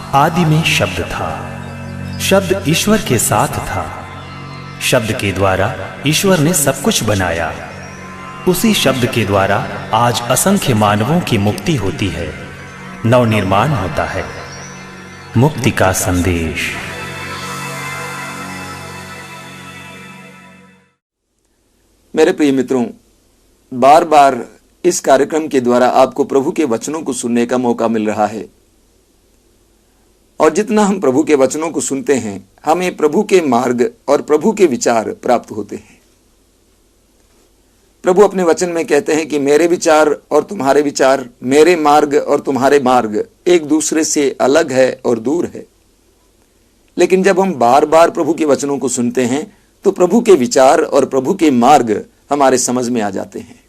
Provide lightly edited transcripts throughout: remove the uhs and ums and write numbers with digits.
आदि में शब्द था, शब्द ईश्वर के साथ था। शब्द के द्वारा ईश्वर ने सब कुछ बनाया। उसी शब्द के द्वारा आज असंख्य मानवों की मुक्ति होती है, नवनिर्माण होता है। मुक्ति का संदेश। मेरे प्रिय मित्रों, बार बार इस कार्यक्रम के द्वारा आपको प्रभु के वचनों को सुनने का मौका मिल रहा है, और जितना हम प्रभु के वचनों को सुनते हैं, हमें प्रभु के मार्ग और प्रभु के विचार प्राप्त होते हैं। प्रभु अपने वचन में कहते हैं कि मेरे विचार और तुम्हारे विचार, मेरे मार्ग और तुम्हारे मार्ग एक दूसरे से अलग है और दूर है। लेकिन जब हम बार बार प्रभु के वचनों को सुनते हैं तो प्रभु के विचार और प्रभु के मार्ग हमारे समझ में आ जाते हैं,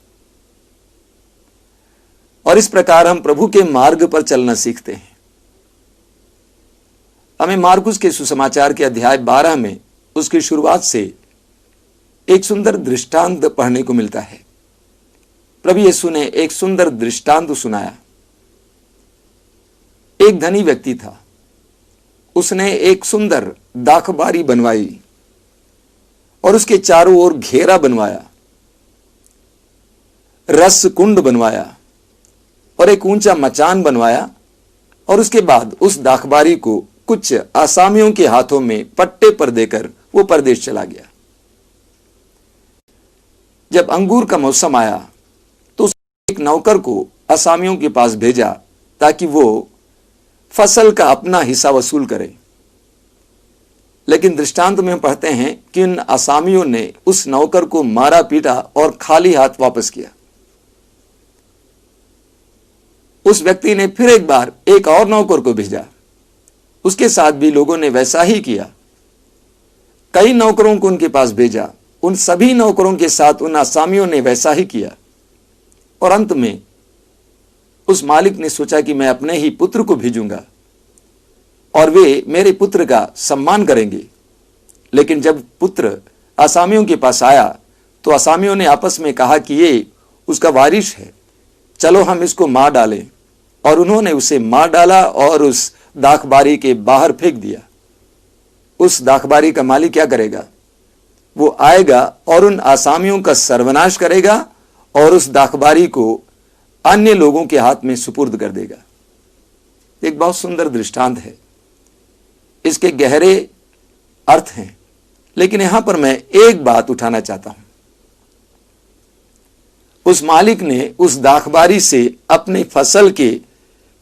और इस प्रकार हम प्रभु के मार्ग पर चलना सीखते हैं। हमें मार्कुस के सुसमाचार के अध्याय 12 में उसकी शुरुआत से एक सुंदर दृष्टांत पढ़ने को मिलता है। प्रभु यीशु ने एक सुंदर दृष्टांत सुनाया। एक धनी व्यक्ति था, उसने एक सुंदर दाखबारी बनवाई और उसके चारों ओर घेरा बनवाया, रस कुंड बनवाया और एक ऊंचा मचान बनवाया, और उसके बाद उस दाखबारी को कुछ आसामियों के हाथों में पट्टे पर देकर वो परदेश चला गया। जब अंगूर का मौसम आया तो उसने एक नौकर को आसामियों के पास भेजा ताकि वो फसल का अपना हिस्सा वसूल करे। लेकिन दृष्टांत में हम पढ़ते हैं कि उन आसामियों ने उस नौकर को मारा पीटा और खाली हाथ वापस किया। उस व्यक्ति ने फिर एक बार एक और नौकर को भेजा, उसके साथ भी लोगों ने वैसा ही किया। कई नौकरों को उनके पास भेजा, उन सभी नौकरों के साथ उन आसामियों ने वैसा ही किया, और अंत में उस मालिक ने सोचा कि मैं अपने ही पुत्र को भेजूंगा और वे मेरे पुत्र का सम्मान करेंगे। लेकिन जब पुत्र आसामियों के पास आया तो आसामियों ने आपस में कहा कि ये उसका वारिस है, चलो हम इसको मार डालें, और उन्होंने उसे मार डाला और उस दाखबारी के बाहर फेंक दिया। उस दाखबारी का मालिक क्या करेगा? वो आएगा और उन आसामियों का सर्वनाश करेगा और उस दाखबारी को अन्य लोगों के हाथ में सुपुर्द कर देगा। एक बहुत सुंदर दृष्टांत है, इसके गहरे अर्थ हैं, लेकिन यहां पर मैं एक बात उठाना चाहता हूं। उस मालिक ने उस दाखबारी से अपनी फसल के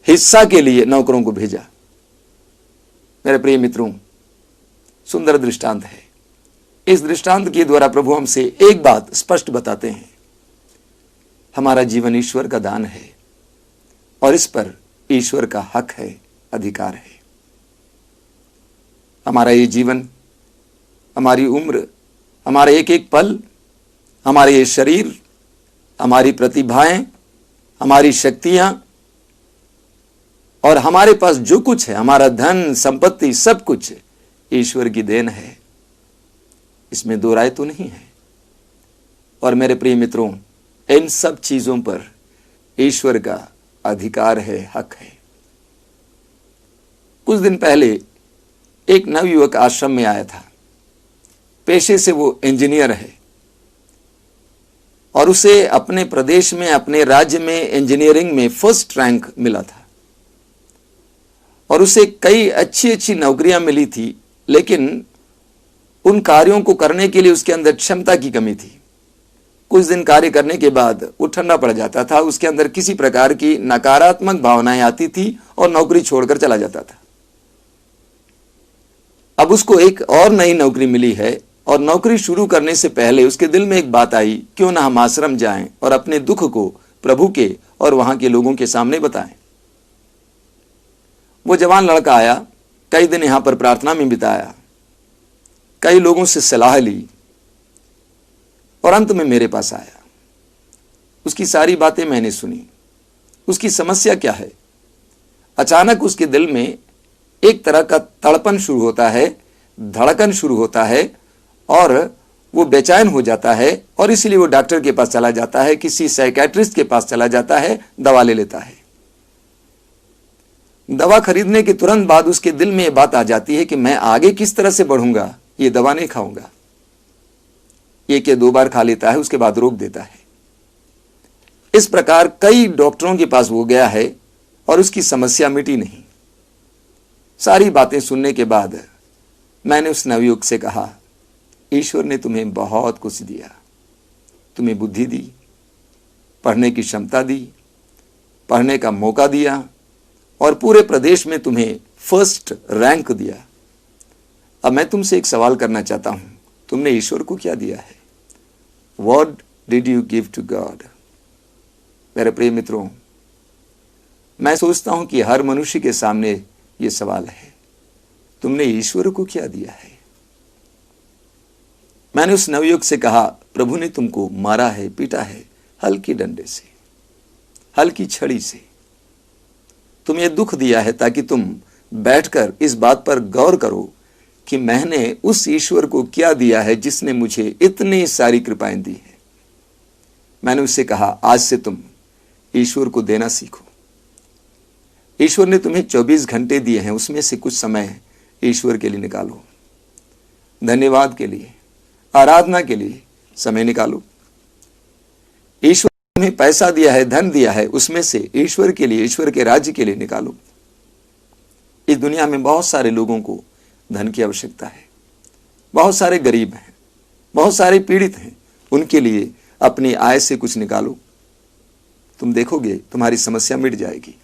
हिस्सा के लिए नौकरों को भेजा। मेरे प्रिय मित्रों, सुंदर दृष्टांत है। इस दृष्टांत के द्वारा प्रभु हमसे एक बात स्पष्ट बताते हैं, हमारा जीवन ईश्वर का दान है और इस पर ईश्वर का हक है, अधिकार है। हमारा ये जीवन, हमारी उम्र, हमारा एक एक पल, हमारे ये शरीर, हमारी प्रतिभाएं, हमारी शक्तियां और हमारे पास जो कुछ है, हमारा धन संपत्ति, सब कुछ ईश्वर की देन है, इसमें दो राय तो नहीं है। और मेरे प्रिय मित्रों, इन सब चीजों पर ईश्वर का अधिकार है, हक है। कुछ दिन पहले एक नवयुवक आश्रम में आया था। पेशे से वो इंजीनियर है और उसे अपने प्रदेश में, अपने राज्य में इंजीनियरिंग में फर्स्ट रैंक मिला था, और उसे कई अच्छी अच्छी नौकरियां मिली थी, लेकिन उन कार्यों को करने के लिए उसके अंदर क्षमता की कमी थी। कुछ दिन कार्य करने के बाद वो ठंडा पड़ जाता था, उसके अंदर किसी प्रकार की नकारात्मक भावनाएं आती थी और नौकरी छोड़कर चला जाता था। अब उसको एक और नई नौकरी मिली है, और नौकरी शुरू करने से पहले उसके दिल में एक बात आई, क्यों ना हम आश्रम जाएं और अपने दुख को प्रभु के और वहां के लोगों के सामने बताएं। वो जवान लड़का आया, कई दिन यहां पर प्रार्थना में बिताया, कई लोगों से सलाह ली और अंत में मेरे पास आया। उसकी सारी बातें मैंने सुनी। उसकी समस्या क्या है? अचानक उसके दिल में एक तरह का तड़पन शुरू होता है, धड़कन शुरू होता है, और वो बेचैन हो जाता है, और इसलिए वो डॉक्टर के पास चला जाता है, किसी साइकियाट्रिस्ट के पास चला जाता है, दवा ले लेता है। दवा खरीदने के तुरंत बाद उसके दिल में यह बात आ जाती है कि मैं आगे किस तरह से बढ़ूंगा, ये दवा नहीं खाऊंगा। एक या 2 बार खा लेता है, उसके बाद रोक देता है। इस प्रकार कई डॉक्टरों के पास वो गया है और उसकी समस्या मिटी नहीं। सारी बातें सुनने के बाद मैंने उस नवयुवक से कहा, ईश्वर ने तुम्हें बहुत कुछ दिया, तुम्हें बुद्धि दी, पढ़ने की क्षमता दी, पढ़ने का मौका दिया और पूरे प्रदेश में तुम्हें फर्स्ट रैंक दिया। अब मैं तुमसे एक सवाल करना चाहता हूं, तुमने ईश्वर को क्या दिया है? What did you give to God? मेरे प्रिय मित्रों, मैं सोचता हूं कि हर मनुष्य के सामने यह सवाल है, तुमने ईश्वर को क्या दिया है? मैंने उस नवयुवक से कहा, प्रभु ने तुमको मारा है, पीटा है, हल्की डंडे से, हल्की छड़ी से। तुम्हें दुख दिया है ताकि तुम बैठकर इस बात पर गौर करो कि मैंने उस ईश्वर को क्या दिया है जिसने मुझे इतनी सारी कृपाएं दी है। मैंने उससे कहा, आज से तुम ईश्वर को देना सीखो। ईश्वर ने तुम्हें 24 घंटे दिए हैं, उसमें से कुछ समय ईश्वर के लिए निकालो, धन्यवाद के लिए, आराधना के लिए समय निकालो। ईश्वर ने तुम्हें पैसा दिया है, धन दिया है, उसमें से ईश्वर के लिए, ईश्वर के राज्य के लिए निकालो। इस दुनिया में बहुत सारे लोगों को धन की आवश्यकता है, बहुत सारे गरीब हैं, बहुत सारे पीड़ित हैं, उनके लिए अपनी आय से कुछ निकालो। तुम देखोगे तुम्हारी समस्या मिट जाएगी।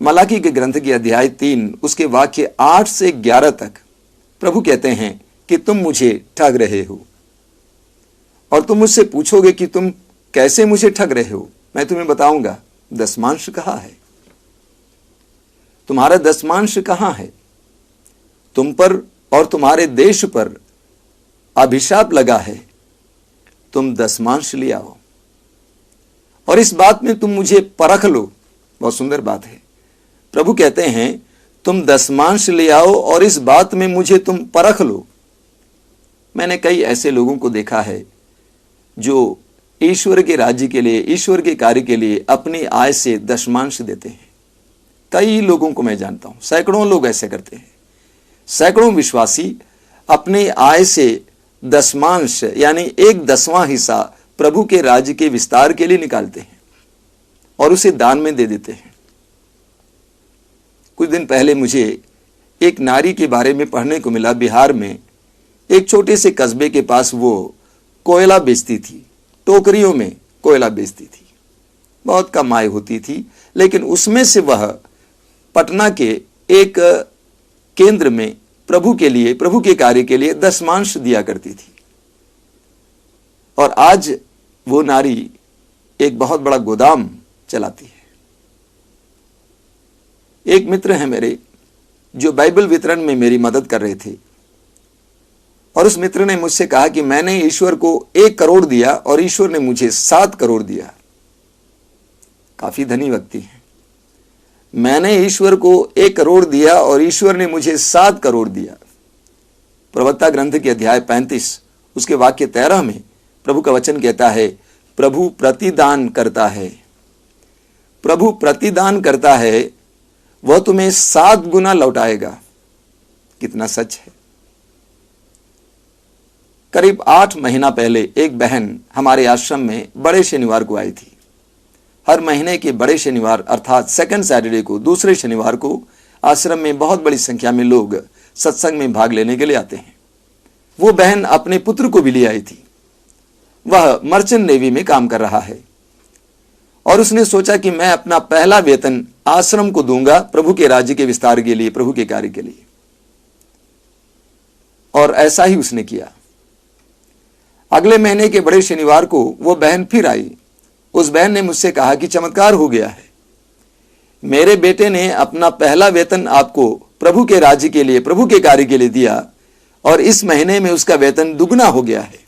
मलाकी के ग्रंथ की अध्याय 3 उसके वाक्य 8 से 11 तक प्रभु कहते हैं कि तुम मुझे ठग रहे हो और तुम मुझसे पूछोगे कि तुम कैसे मुझे ठग रहे हो। मैं तुम्हें बताऊंगा, दशमांश कहां है, तुम्हारा दशमांश कहां है। तुम पर और तुम्हारे देश पर अभिशाप लगा है, तुम दशमांश ले आओ और इस बात में तुम मुझे परख लो। बहुत सुंदर बात है। प्रभु कहते हैं तुम दशमांश ले आओ और इस बात में मुझे तुम परख लो। मैंने कई ऐसे लोगों को देखा है जो ईश्वर के राज्य के लिए, ईश्वर के कार्य के लिए अपनी आय से दशमांश देते हैं। कई लोगों को मैं जानता हूं, सैकड़ों लोग ऐसे करते हैं। सैकड़ों विश्वासी अपनी आय से दशमांश यानी 1/10वां हिस्सा प्रभु के राज्य के विस्तार के लिए निकालते हैं और उसे दान में दे देते हैं। कुछ दिन पहले मुझे एक नारी के बारे में पढ़ने को मिला। बिहार में एक छोटे से कस्बे के पास वो कोयला बेचती थी, टोकरियों में कोयला बेचती थी। बहुत कम आय होती थी, लेकिन उसमें से वह पटना के एक केंद्र में प्रभु के लिए, प्रभु के कार्य के लिए दशमांश दिया करती थी। और आज वो नारी एक बहुत बड़ा गोदाम चलाती है। एक मित्र हैं मेरे जो बाइबल वितरण में मेरी मदद कर रहे थे और उस मित्र ने मुझसे कहा कि मैंने ईश्वर को 1 करोड़ दिया और ईश्वर ने मुझे 7 करोड़ दिया। काफी धनी व्यक्ति है। मैंने ईश्वर को 1 करोड़ दिया और ईश्वर ने मुझे 7 करोड़ दिया। प्रवक्ता ग्रंथ के अध्याय 35 उसके वाक्य 13 में प्रभु का वचन कहता है, प्रभु प्रतिदान करता है, प्रभु प्रतिदान करता है, वह तुम्हें 7 गुना लौटाएगा। कितना सच है। करीब 8 महीना पहले एक बहन हमारे आश्रम में बड़े शनिवार को आई थी। हर महीने के बड़े शनिवार अर्थात सेकंड सैटरडे को, दूसरे शनिवार को आश्रम में बहुत बड़ी संख्या में लोग सत्संग में भाग लेने के लिए आते हैं। वो बहन अपने पुत्र को भी ले आई थी। वह मर्चेंट नेवी में काम कर रहा है और उसने सोचा कि मैं अपना पहला वेतन आश्रम को दूंगा प्रभु के राज्य के विस्तार के लिए, प्रभु के कार्य के लिए। और ऐसा ही उसने किया। अगले महीने के बड़े शनिवार को वो बहन फिर आई। उस बहन ने मुझसे कहा कि चमत्कार हो गया है, मेरे बेटे ने अपना पहला वेतन आपको प्रभु के राज्य के लिए, प्रभु के कार्य के लिए दिया और इस महीने में उसका वेतन दुगना हो गया है।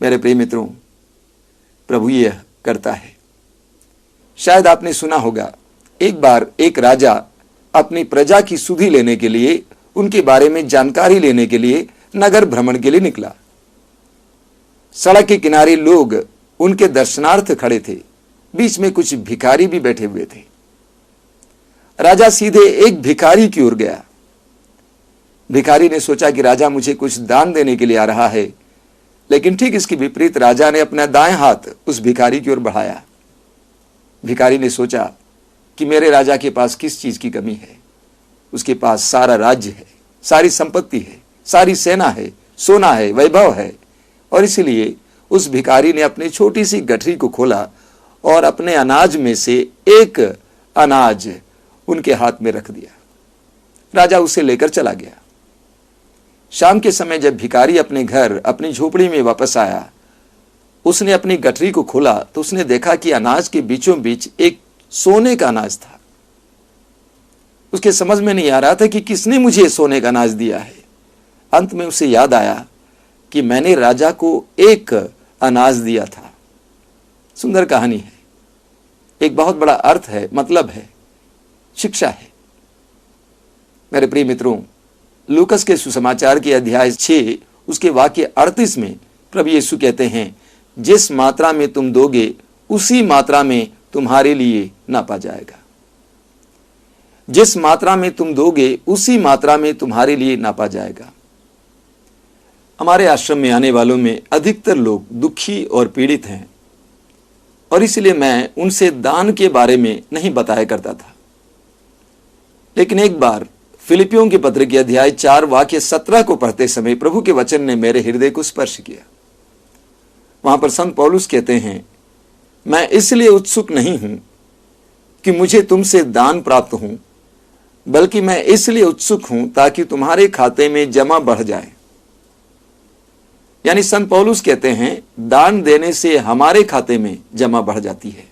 मेरे प्रिय मित्रों, प्रभु यह करता है। शायद आपने सुना होगा, एक बार एक राजा अपनी प्रजा की सुधि लेने के लिए, उनके बारे में जानकारी लेने के लिए नगर भ्रमण के लिए निकला। सड़क के किनारे लोग उनके दर्शनार्थ खड़े थे। बीच में कुछ भिखारी भी बैठे हुए थे। राजा सीधे एक भिखारी की ओर गया। भिखारी ने सोचा कि राजा मुझे कुछ दान देने के लिए आ रहा है, लेकिन ठीक इसके विपरीत राजा ने अपना दाएं हाथ उस भिखारी की ओर बढ़ाया। भिखारी ने सोचा कि मेरे राजा के पास किस चीज की कमी है। उसके पास सारा राज्य है, सारी संपत्ति है, सारी सेना है, सोना है, वैभव है, और इसलिए उस भिखारी ने अपनी छोटी सी गठरी को खोला और अपने अनाज में से एक अनाज उनके हाथ में रख दिया। राजा उसे लेकर चला गया। शाम के समय जब भिखारी अपने घर, अपनी झोपड़ी में वापस आया, उसने अपनी गठरी को खोला तो उसने देखा कि अनाज के बीचों बीच एक सोने का अनाज था। उसके समझ में नहीं आ रहा था कि किसने मुझे सोने का अनाज दिया है। अंत में उसे याद आया कि मैंने राजा को एक अनाज दिया था। सुंदर कहानी है, एक बहुत बड़ा अर्थ है, मतलब है, शिक्षा है। मेरे प्रिय मित्रों, लूकस के सुसमाचार के अध्याय 6 उसके वाक्य 38 में प्रभु यीशु कहते हैं, जिस मात्रा में तुम दोगे उसी मात्रा में तुम्हारे लिए नापा जाएगा। जिस मात्रा में तुम दोगे उसी मात्रा में तुम्हारे लिए नापा जाएगा। हमारे आश्रम में आने वालों में अधिकतर लोग दुखी और पीड़ित हैं, और इसलिए मैं उनसे दान के बारे में नहीं बताया करता था। लेकिन एक बार फिलिपियों के पत्र के अध्याय 4 वाक्य 17 को पढ़ते समय प्रभु के वचन ने मेरे हृदय को स्पर्श किया। वहां पर संत पौलुस कहते हैं, मैं इसलिए उत्सुक नहीं हूं कि मुझे तुमसे दान प्राप्त हो, बल्कि मैं इसलिए उत्सुक हूं ताकि तुम्हारे खाते में जमा बढ़ जाए। यानी संत पौलुस कहते हैं, दान देने से हमारे खाते में जमा बढ़ जाती है।